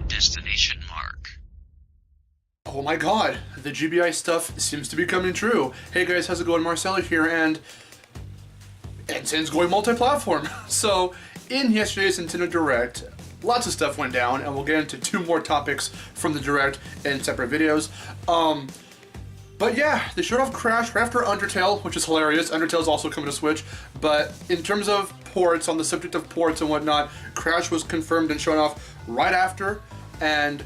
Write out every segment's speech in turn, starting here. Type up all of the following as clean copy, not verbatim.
Destination Mark. Oh my god, the GBI stuff seems to be coming true. Hey guys, how's it going? Marcelo here, and Sane's going multi-platform. So, in yesterday's Nintendo Direct, lots of stuff went down, and we'll get into two more topics from the Direct in separate videos. But yeah, they showed off Crash right after Undertale, which is hilarious. Undertale's also coming to Switch, but in terms of ports, on the subject of ports and whatnot, Crash was confirmed and shown off right after, and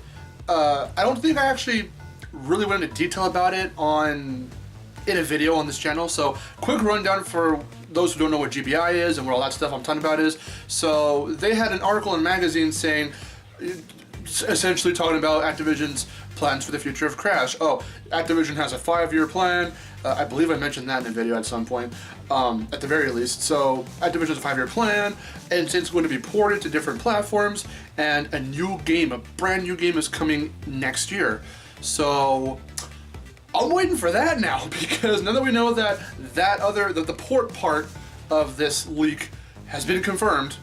I don't think I actually really went into detail about it in a video on this channel, so quick rundown for those who don't know what GBI is and what all that stuff I'm talking about is. So they had an article in a magazine saying, essentially talking about Activision's plans for the future of Crash. Oh, Activision has a 5-year plan. I believe I mentioned that in a video at some point, at the very least. So Activision has a 5-year plan, and it's going to be ported to different platforms, and a new game, a brand new game is coming next year. So I'm waiting for that now, because now that we know that the port part of this leak has been confirmed.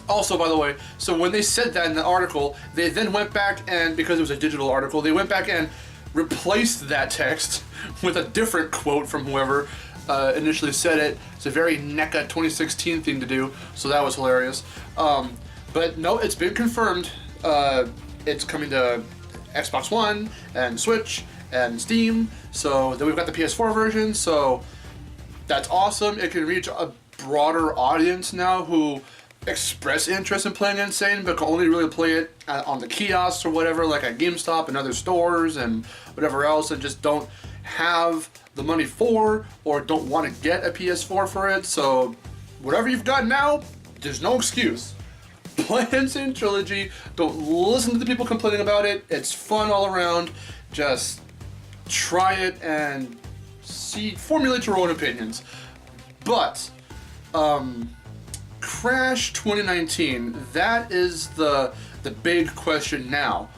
Also, by the way, so when they said that in the article, they then went back and, because it was a digital article, they went back and replaced that text with a different quote from whoever initially said it. It's a very NECA 2016 thing to do, so that was hilarious. But no, it's been confirmed. It's coming to Xbox One and Switch and Steam. So then we've got the PS4 version, so that's awesome. It can reach a broader audience now who express interest in playing Insane, but can only really play it on the kiosks or whatever, like at GameStop and other stores and whatever else, and just don't have the money for or don't want to get a PS4 for it. So whatever you've got now, there's no excuse. Play Sane Trilogy. Don't listen to the people complaining about it. It's fun all around. Just try it and formulate your own opinions. But Crash 2019, that is the big question now.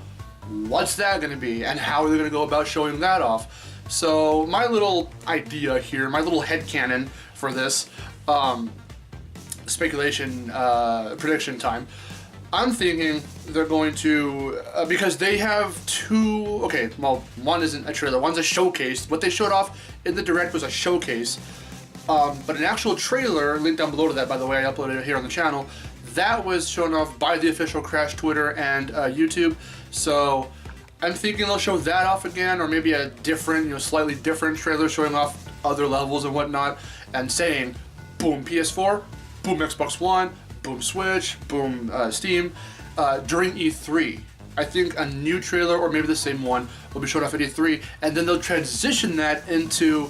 What's that going to be, and how are they going to go about showing that off? So my little idea here, my little headcanon for this speculation prediction time, I'm thinking they're going to, because they have two, okay, well, one isn't a trailer, one's a showcase. What they showed off in the Direct was a showcase. But an actual trailer, link down below to that, by the way, I uploaded it here on the channel, that was shown off by the official Crash Twitter and YouTube. So I'm thinking they'll show that off again, or maybe a different, slightly different trailer showing off other levels and whatnot, and saying, boom PS4, boom Xbox One, boom Switch, boom Steam, during E3. I think a new trailer, or maybe the same one, will be shown off at E3, and then they'll transition that into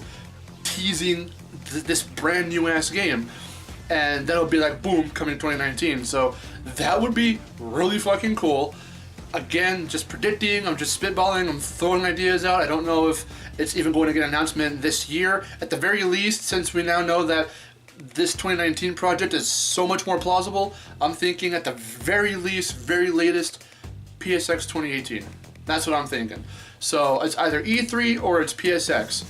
teasing this brand new ass game, and that'll be like boom, coming in 2019. So that would be really fucking cool. Again, just predicting, I'm just spitballing, I'm throwing ideas out. I don't know if it's even going to get an announcement this year. At the very least, since we now know that this 2019 project is so much more plausible, I'm thinking at the very least, very latest, PSX 2018. That's what I'm thinking. So it's either E3 or it's PSX.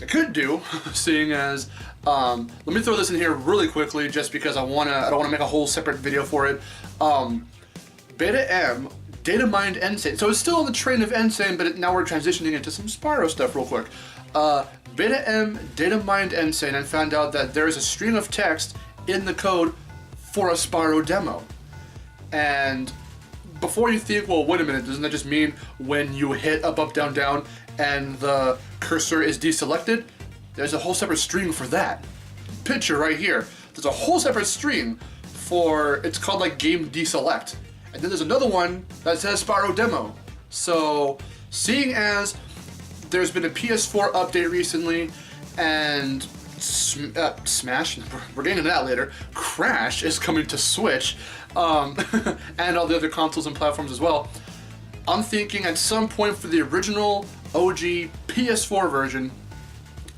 I could do, seeing as, let me throw this in here really quickly, just because I don't want to make a whole separate video for it. Beta M, Data Mined Insane. So it's still on the train of Insane, but now we're transitioning into some Spyro stuff real quick. Beta M, Data Mined Insane, and found out that there is a string of text in the code for a Spyro demo. And before you think, well, wait a minute, doesn't that just mean when you hit up, up, down, down, and the cursor is deselected? There's a whole separate string for that. Picture right here. There's a whole separate string for, it's called like game deselect. And then there's another one that says Spyro demo. So, seeing as there's been a PS4 update recently, and Smash, we're getting into that later, Crash is coming to Switch, and all the other consoles and platforms as well, I'm thinking at some point for the original OG PS4 version,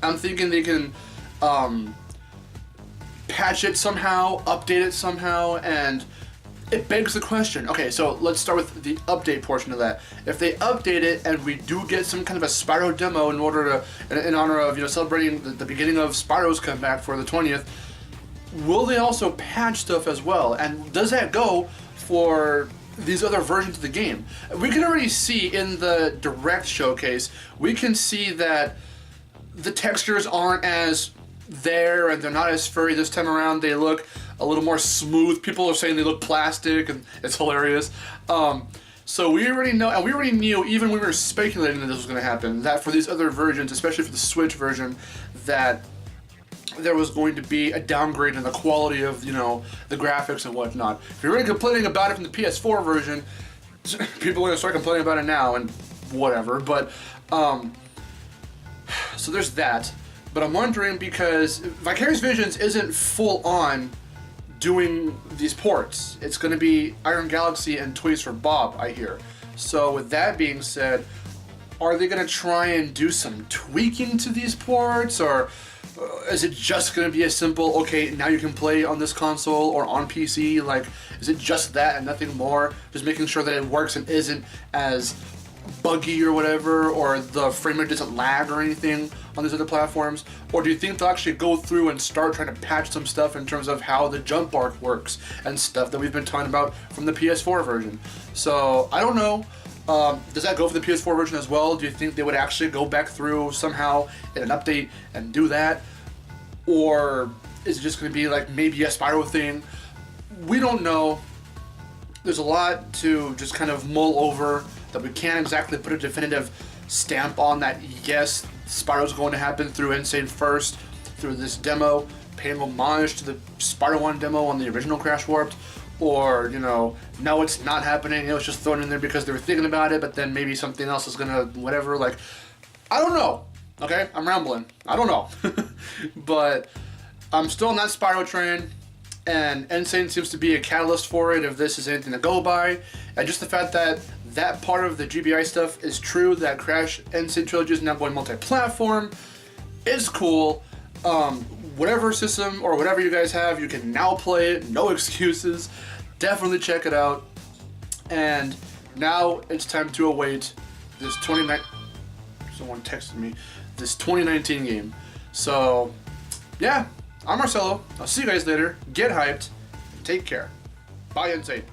I'm thinking they can patch it somehow, update it somehow, and it begs the question. Okay, so let's start with the update portion of that. If they update it and we do get some kind of a Spyro demo in honor of celebrating the beginning of Spyro's comeback for the 20th, will they also patch stuff as well? And does that go for these other versions of the game. We can already see in the direct showcase, we can see that the textures aren't as there and they're not as furry this time around. They look a little more smooth. People are saying they look plastic, and it's hilarious. So we already know, and we already knew, even when we were speculating that this was going to happen, that for these other versions, especially for the Switch version, that there was going to be a downgrade in the quality of, you know, the graphics and whatnot. If you're already complaining about it from the PS4 version, people are going to start complaining about it now and whatever. But, so there's that. But I'm wondering, because Vicarious Visions isn't full on doing these ports. It's going to be Iron Galaxy and Toys for Bob, I hear. So with that being said, are they going to try and do some tweaking to these ports, or is it just going to be a simple, okay, now you can play on this console or on PC? Like, is it just that and nothing more? Just making sure that it works and isn't as buggy or whatever, or the frame rate doesn't lag or anything on these other platforms? Or do you think they'll actually go through and start trying to patch some stuff in terms of how the jump arc works and stuff that we've been talking about from the PS4 version? So I don't know. Does that go for the PS4 version as well? Do you think they would actually go back through somehow in an update and do that? Or is it just going to be like maybe a Spyro thing? We don't know. There's a lot to just kind of mull over, that we can't exactly put a definitive stamp on that, yes, Spyro's going to happen through Insane first, through this demo, paying homage to the Spyro 1 demo on the original Crash Warped, or, you know, no, it's not happening, it was just thrown in there because they were thinking about it, but then maybe something else is gonna, whatever, like, I don't know, okay? I'm rambling. I don't know. But I'm still on that Spyro train, and Insane seems to be a catalyst for it if this is anything to go by. And just the fact that that part of the GBI stuff is true, that Crash Sane Trilogy is now going multi-platform, is cool. Whatever system or whatever you guys have, you can now play it, no excuses. Definitely check it out. And now it's time to await this someone texted me, this 2019 game. So, yeah, I'm Marcelo. I'll see you guys later. Get hyped. Take care. Bye, Insane.